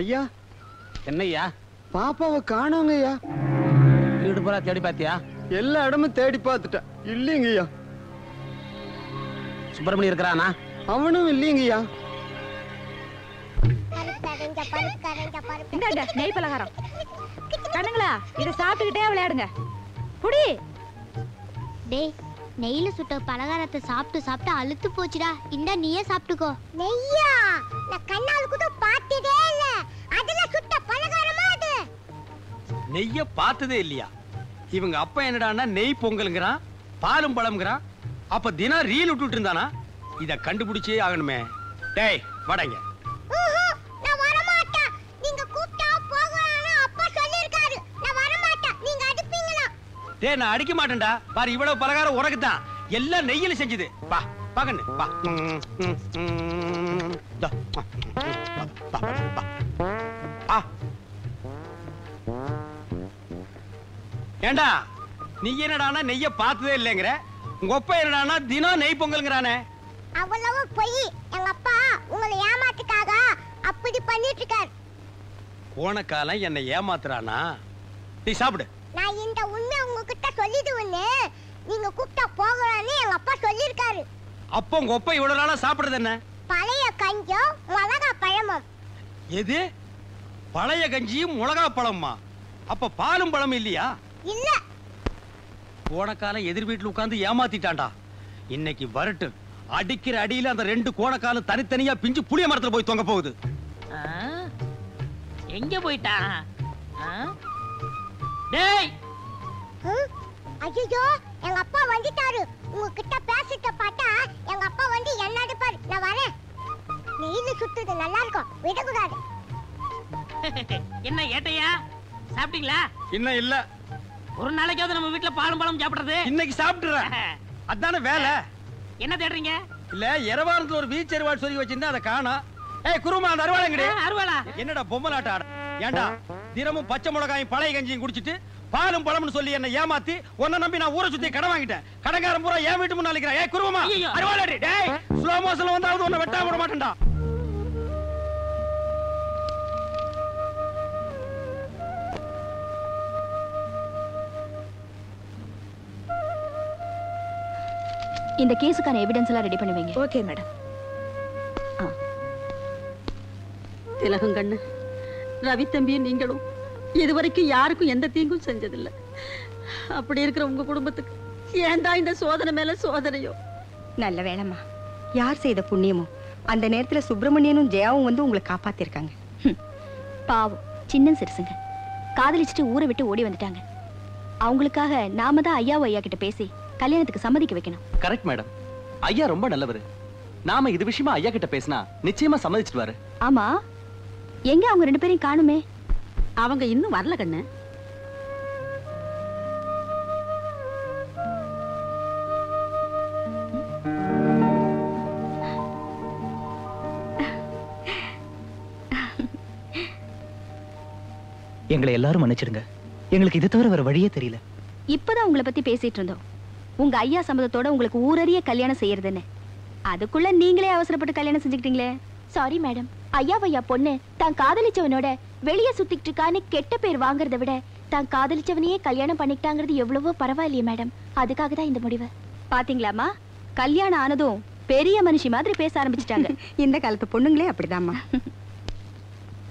ஐயா என்னய்யா? பாப்பாவை காணோங்க ஐயா. வீடு பூரா தேடி பாத்தியா? எல்லா இடமும் தேடி பார்த்துட்டேன், இல்லைங்க ஐயா. சுப்பிரமணி இருக்கிறானா? அவனும் இல்லைங்க ஐயா. நெய் பலகாரம் கண்ணுங்களா, இத சாப்பிட்டுக்கிட்டே விளையாடுங்க. புடி. டேய், நெய்ல சுட்ட பலகாரத்தை சாப்பிட்டு சாப்பிட்டு அழுத்து போச்சுடா. இந்த நீயே சாப்பிட்டுக்கோ. நெய்யா? நான் கண்ணால கூட பார்த்ததே இல்ல. அதுல சுட்ட பலகாரமா அது? நெய்ய பார்த்ததே இல்லையா? இவங்க அப்பா என்னடான்னா நெய் பொங்கல்ங்கறான், பாலும் பழம்ங்கறான். அப்ப தினம் ரீல் விட்டுட்டு இருந்தானா? இத கண்டுபிடிச்சே ஆகணுமே. டேய் வாடங்க. நான் வர மாட்டேன். நீங்க கூப்பிட்டா போகலாம்னு அப்பா சொல்லிருக்காரு. நான் வர மாட்டேன். நீங்க அடிப்பீங்களா? டேய் நான் அடிக்க மாட்டேன்டா. பாரு இவ்வளவு பலகாரம் உனக்கு தான். எல்லாம் நெய்யில செஞ்சது. வா பாக்கண்ணு வா. ஏண்டா நீ என்னடானா நெய்ய பார்த்ததே இல்லைங்கிற, உங்க அப்பா என்னடானா தினம் நெய் பொங்கல்ங்கறானே. அவ்வளவு பொய். எங்க அப்பா உங்களை ஏமாத்துக்காக அப்படி பண்ணிட்டு இருக்காரு. போன காலம் என்ன ஏமாத்துறானா? நீ சாப்பிடு. நான் இந்த உண்மை உங்ககிட்ட சொல்லிடுவேன்னு நீங்க கூப்பிட்டா போகலாம்னு எங்க அப்பா சொல்லிருக்காரு. அப்போ உங்க அப்பா இவ்வளவு நாளா சாப்பிடுறது என்ன? பழைய கஞ்சும் மிளகா பழமும். எது? பழைய கஞ்சியும் மிளகா பழமா? அப்ப பாலும் பழம் இல்லையா? இல்ல. போன காலம் எதிர் வீட்டுல உட்கார்ந்து ஏமாத்திட்டான்டா. இன்னைக்கு வரட்டு அடிக்கிற அடியில அந்த ரெண்டு கோணக்காலும் தனித்தனியா பிஞ்சு புளிய மரத்துல போய் தொங்க போகுது. எங்க போயிட்டான்? டேய், ஐயோ, எங்க அப்பா வந்துட்டாரு. உங்ககிட்ட பேசிட்ட பார்த்தா எங்க அப்பா வந்து என்ன அடிப்பாரு. நான் வரேன். நெய்ல சுத்துது நல்லா இருக்கும், விடக்கூடாது. என்ன ஏட்டையா, சாப்பிட்டீங்களா? இன்னும் இல்ல. ஒரு நாளைக்காவது நம்ம வீட்டுல பாலும் பழம் சாப்பிடுறது. இன்னைக்கு சாப்பிட்டுறேன். அதானே வேலை. என்ன தேடுறீங்க? இல்ல எரவாரத்துல ஒரு பீச் அருவாள் சொல்லி வச்சிருந்தா அதை காணோம். ஏய் குருமா, அந்த அருவாள் எங்கடி? அருவாளா? என்னடா பொம்மலாட்ட ஆட? ஏண்டா தினமும் பச்சை மிளகாயும் பழைய கஞ்சியும் குடிச்சிட்டு பாலும் பழம்னு சொல்லி என்ன ஏமாத்தி உன்னை நம்பி நான் ஊரை சுத்தி கடன் வாங்கிட்டேன். கடங்காரன் பூரா ஏன் வீட்டு முன்னால நிக்கிறா. ஏய் குருமா, அருவாள் அடி. டேய் ஸ்லோ மோஷன்ல வந்தாவது உன்னை வெட்டாம விட மாட்டேன்டா. இந்த கேஸுக்கான எவிடன்ஸ் எல்லாம் ரெடி பண்ணி வைங்க. Okay madam. திலகம் கண்ணு, ரவி தம்பியும் நீங்களும் இதுவரைக்கும் யாருக்கும் எந்த தீங்கும் செஞ்சதில்லை. அப்படி இருக்கிற உங்க குடும்பத்துக்கு ஏன்டா இந்த சோதனை மேல சோதனையோ? நல்ல வேலைம்மா, யார் செய்த புண்ணியமோ அந்த நேரத்துல சுப்பிரமணியனும் ஜெயாவும் வந்து உங்களை காப்பாத்திருக்காங்க. பாவம் சின்ன சிறுசுங்க காதலிச்சுட்டு ஊரை விட்டு ஓடி வந்துட்டாங்க. அவங்களுக்காக நாம தான் ஐயாவும் ஐயா கிட்ட பேசி கல்யாணத்துக்கு சம்மதிக்க வைக்கணும். Correct madam. ஐயா ரொம்ப நல்லவர். நாம இது விஷயமா ஐயா கிட்ட பேசினா நிச்சயமா சம்மதிச்சிடுவாரு. ஆமா, எங்க அவங்க ரெண்டு பேரையும் காணுமே? அவங்க இன்னும் வரல கண்ணு. எங்களை எல்லாரும் மன்னிச்சிடுங்க. எங்களுக்கு இது தவிர வேற வழியே தெரியல. இப்பதான் உங்களை பத்தி பேசிட்டு இருந்தோம். உங்க ஐயா சம்மதத்தோட உங்களுக்கு ஊரறிய கல்யாணம் செய்யறதுன்னு. அதுக்குள்ள நீங்களே அவசரப்பட்டு கல்யாணம் செஞ்சுக்கிட்டீங்களே. Sorry madam. ஐயா பொண்ணு தான் காதலிச்சவனோட வெளியே சுத்திட்டு இருக்கான்னு கெட்ட பேர் வாங்குறத விட தான் காதலிச்சவனையே கல்யாணம் பண்ணிக்கிட்டாங்கிறது எவ்வளவோ பரவாயில்லையே மேடம். அதுக்காக தான் இந்த முடிவு. பாத்தீங்களாமா, கல்யாணம் ஆனதும் பெரிய மனுஷி மாதிரி பேச ஆரம்பிச்சிட்டாங்க. இந்த காலத்து பொண்ணுங்களே அப்படிதாம்மா.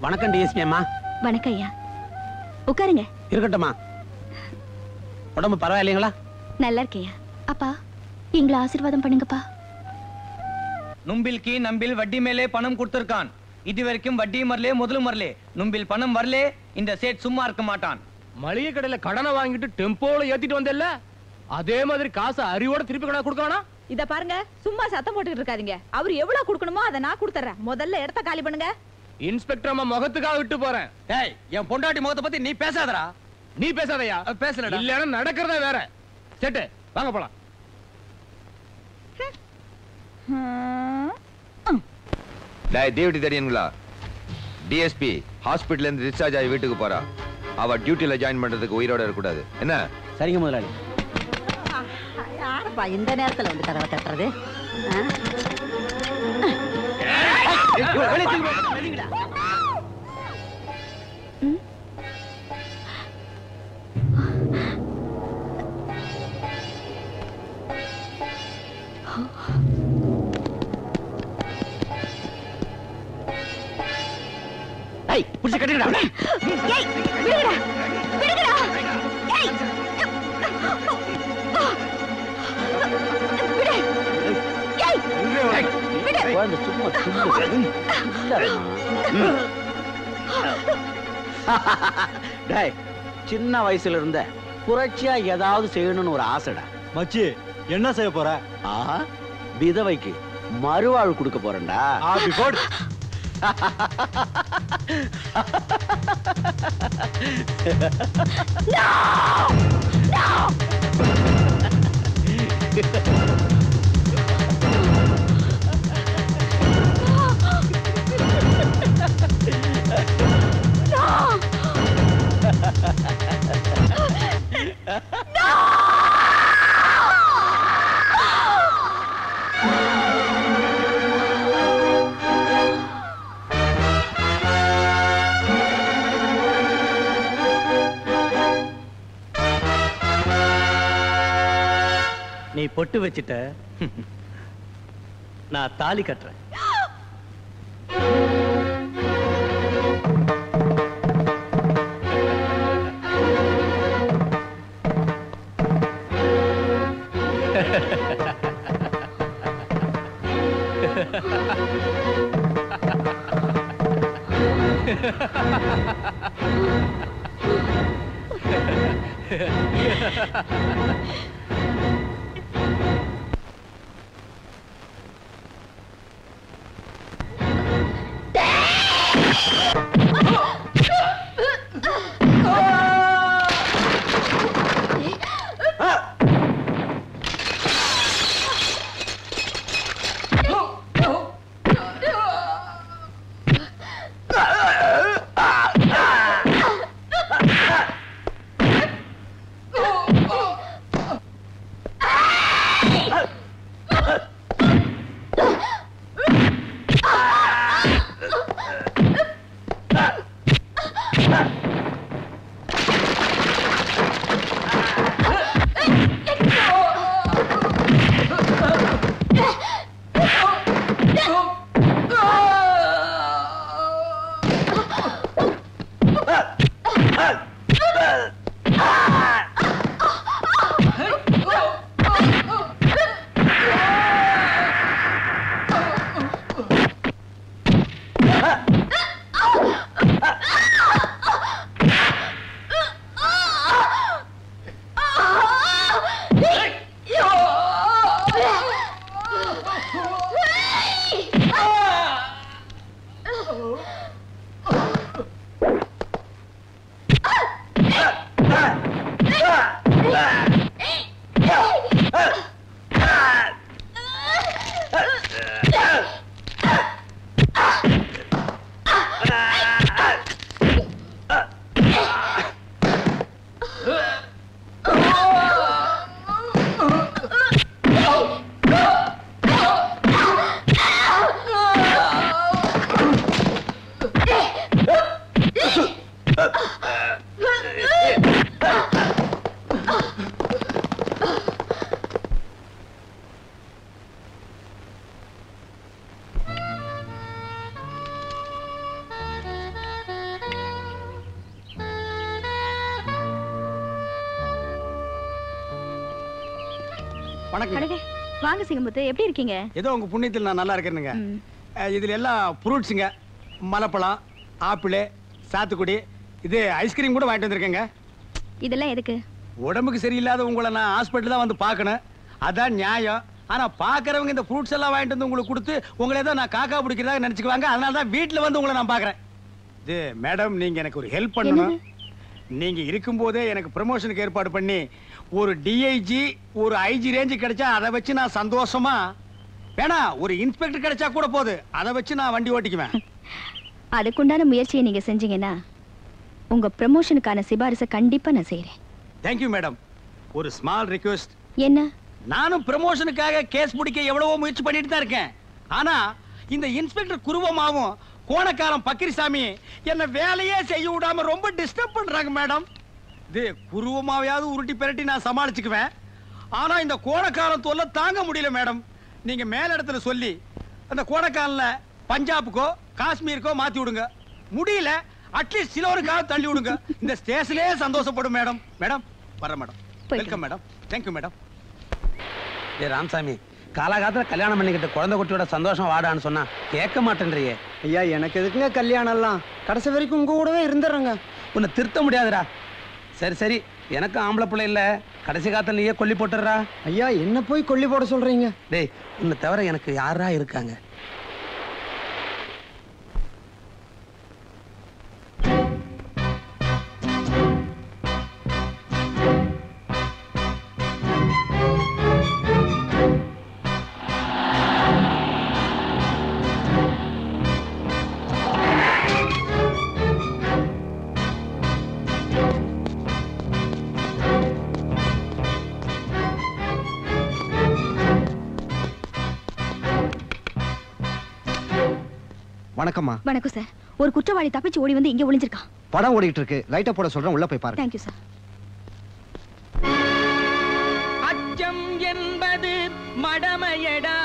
வணக்கம் டிஎஸ்பி அம்மா. வணக்கம் ஐயா, உட்காருங்க. இருக்கட்டும்மா. உடம்பு பரவாயில்லைங்களா? நல்லா இருக்கேயா. அப்பா எங்களை ஆசீர்வாதம் பண்ணுங்கப்பா. நும்பில்கி நம்பில் வட்டி மேலே பணம் கொடுத்திருக்கான். இது வரைக்கும் வட்டி மரலே முதல் மரலே. நும்பில் பணம் வரலே இந்த சேட் சும்மா இருக்க மாட்டான். மளிகை கடையில கடனை வாங்கிட்டு டெம்போல ஏத்திட்டு வந்தல்ல, அதே மாதிரி காசை அறிவோட திருப்பி கடை கொடுக்கணும். இத பாருங்க, சும்மா சத்தம் போட்டுட்டு இருக்காதீங்க. அவர் எவ்வளவு கொடுக்கணுமோ அதை நான் கொடுத்துறேன். முதல்ல இடத்த காலி பண்ணுங்க. இன்ஸ்பெக்டர் அம்மா முகத்துக்காக விட்டு போறேன். டேய், என் பொண்டாட்டி முகத்தை பத்தி நீ பேசாதடா. நீ பேசாதயா? பேசலடா. இல்லன்னா நடக்கிறதா வேற. சேட்டு வாங்க போலாம். டேய் டியூட்டி தெரியுங்களா? டிஎஸ்பி ஹாஸ்பிடல்ல இருந்து டிஸ்சார்ஜ் ஆகி வீட்டுக்கு போறா. அவ டியூட்டில ஜாயின் பண்றதுக்கு உயிரோட இருக்க கூடாது. என்ன? சரிங்க முதலாளி. யாரப்பா இந்த நேரத்துல வந்து கதவை தட்டுறது? டேய் புடிச்சு கட்டிடா. ஏய் விடுங்கடா விடுங்கடா. ஏய் விடு. ஏய் விடு. குழந்தை சும்மா துள்ளு. டேய் சின்ன வயசுல இருந்த புரட்சியா ஏதாவது செய்யணும்னு ஒரு ஆசைடா. மச்சி என்ன செய்ய போற? ஆஹா விதவைக்கு மறுவாழ்வு கொடுக்க போறேன்டா. ஆபி போடு. நீ பொட்டு வச்சிட்ட, நான் தாலி கட்டுறேன். வாங்க சிங்கமுத்து, எப்படி இருக்கீங்க? ஏதோ உங்க புண்ணியத்தில் நான் நல்லா இருக்கேனுங்க. இதுல எல்லாம் ஃப்ரூட்ஸுங்க, மலைப்பழம், ஆப்பிள், சாத்துக்குடி, இது ஐஸ்கிரீம் கூட வாங்கிட்டு வந்திருக்கேங்க. இதெல்லாம் எதுக்கு? உடம்புக்கு சரியில்லாத உங்களை நான் ஹாஸ்பிட்டல் தான் வந்து பார்க்கணும், அதான் நியாயம். ஆனா பாக்குறவங்க இந்த ஃப்ரூட்ஸ் எல்லாம் வாங்கிட்டு வந்து உங்களுக்கு கொடுத்து உங்களை ஏதோ நான் காக்கா பிடிக்கிறதா நினைச்சுக்குவாங்க. அதனால தான் வீட்டுல வந்து உங்களை நான் பாக்குறேன். இது மேடம், நீங்க எனக்கு ஒரு ஹெல்ப் பண்ணணும். நீங்க இருக்கும்போதே எனக்கு ப்ரமோஷனுக்கு ஏற்பாடு பண்ணி ஒரு டிஐஜி ஒரு ஐஜி ரேஞ்சு கிடைச்சா அதை வச்சு நான் சந்தோஷமா, வேணா ஒரு இன்ஸ்பெக்டர் கிடைச்சா கூட போகுது, அதை வச்சு நான் வண்டி ஓட்டிக்குவேன். அதுக்குண்டான முயற்சியை நீங்க செஞ்சீங்கன்னா உங்க ப்ரமோஷனுக்கான சிபாரிசை கண்டிப்பா நான் செய்யறேன். Thank you madam. ஒரு ஸ்மால் ரிக்வெஸ்ட். என்ன? நானும் ப்ரமோஷனுக்காக கேஸ் பிடிக்க எவ்வளவோ முயற்சி பண்ணிட்டு தான் இருக்கேன். ஆனா இந்த இன்ஸ்பெக்டர் குருவமாவும் கோணக்காரன் பக்கிரிசாமி என்ன வேலையே செய்ய விடாம ரொம்ப டிஸ்டர்ப் பண்றாங்க மேடம். இது குருவமாவையாவது உருட்டி பெரட்டி நான் சமாளிச்சுக்குவேன். ஆனா இந்த கோணக்காரன் தொல்லை தாங்க முடியல மேடம். நீங்க மேல இடத்துல சொல்லி அந்த கோணக்காரன்ல பஞ்சாபுக்கோ காஷ்மீருக்கோ மாத்தி விடுங்க. முடியல அட்லீஸ்ட் சிலருக்காக தள்ளி விடுங்க. இந்த ஸ்டேஷனே சந்தோஷப்படும் மேடம். மேடம் வர madam. Welcome madam. Thank you madam. ஏ ராமசாமி, காலாகாலத்துல கல்யாணம் பண்ணிக்கிட்டு குழந்தை குட்டியோட சந்தோஷம் வாடான்னு சொன்னா கேட்க மாட்டேன்றியே. ஐயா எனக்கு எதுக்குங்க கல்யாணம் எல்லாம், கடைசி வரைக்கும் உங்க கூடவே இருந்துடுறேங்க. உன்னை திருத்த முடியாதுடா. சரி சரி, எனக்கு ஆம்பளை பிள்ளை இல்ல, கடைசி காலத்துல நீயே கொல்லி போட்டுறா. ஐயா என்ன போய் கொல்லி போட சொல்றீங்க? டேய், உன்னை தவிர எனக்கு யாரா இருக்காங்க? வணக்கம்மா. வணக்கம் சார். ஒரு குற்றவாளி தப்பிச்சு ஓடி வந்து இங்க ஒளிஞ்சிருக்கான். படம் ஓடிட்டு இருக்கு, லைட்டா போட சொல்றேன், உள்ள போய் பாருங்க. Thank you sir. அச்சம் என்பது மடமையடா,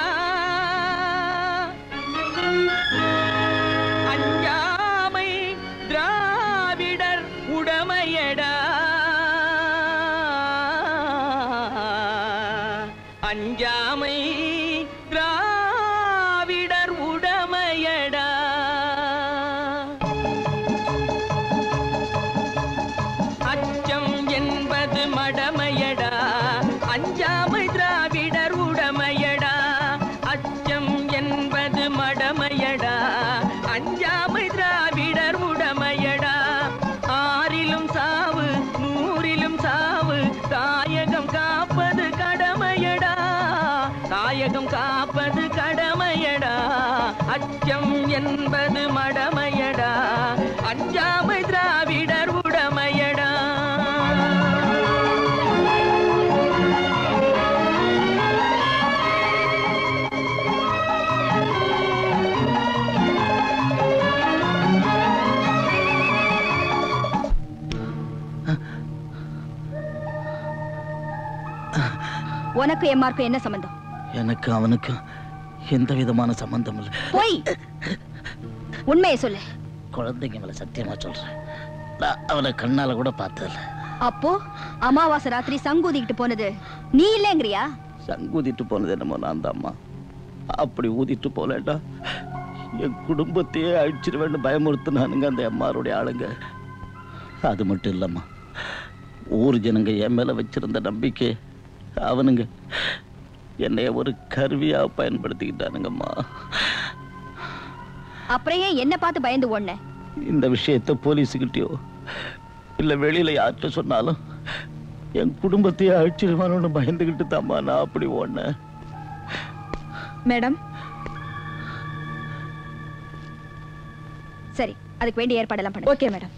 அஞ்சாமை திராவிடர் உடமையடா, அஞ்சாமை திராவிடர் உடமையடா. அச்சம் என்பது மடமையடா, அஞ்சாமை திராவிடர் உடமையடா. அச்சம் என்பது மடமையடா, அஞ்சாமை திராவிடர் உடமையடா. ஆறிலும் சாவு நூறிலும் சாவு, தாயகம் காப்பது கடமையடா, தாயகம் காப்பது கடமையடா. அச்சம் என்பது மடமையடா, அஞ்சாமை திராவிடர் உடமையடா. உனக்கு எம்மாருக்கும் என்ன சம்பந்தம்? எனக்கு அவனுக்கு எந்த விதமான சம்பந்தம் இல்லை. போய் உண்மையை சொல்லு. குழந்தைங்க மேல சத்தியமா சொல்றேன், நான் அவனை கண்ணால கூட பார்த்ததில்ல. அப்போ அமாவாசை ராத்திரி சங்கூதிக்கிட்டு போனது நீ இல்லைங்கிறியா? சங்கூதிட்டு போனது என்னமோ நான் தான் அம்மா. அப்படி ஊதிட்டு போலேண்டா என் குடும்பத்தையே அழிச்சிருவேன்னு பயமுறுத்தினானுங்க அந்த அம்மாருடைய ஆளுங்க. அது மட்டும் இல்லம்மா, ஊர் ஜனங்க என் மேல வச்சிருந்த நம்பிக்கை அவனுங்க என்னைய ஒரு கருவியா பயன்படுத்திக்கிட்டானுங்கம்மா. அப்புறம் ஏன் என்ன பார்த்து பயந்து ஓடுன? இந்த விஷயத்தை போலீஸுக்கிட்டயோ இல்ல வெளியில யார்கிட்ட சொன்னாலும் என் குடும்பத்தையே அழிச்சிருவானு பயந்துகிட்டு தாம்மா நான் அப்படி ஓடினேன். மேடம், சரி, அதுக்கு வேண்டிய ஏற்பாடெல்லாம் பண்ணு. Okay madam.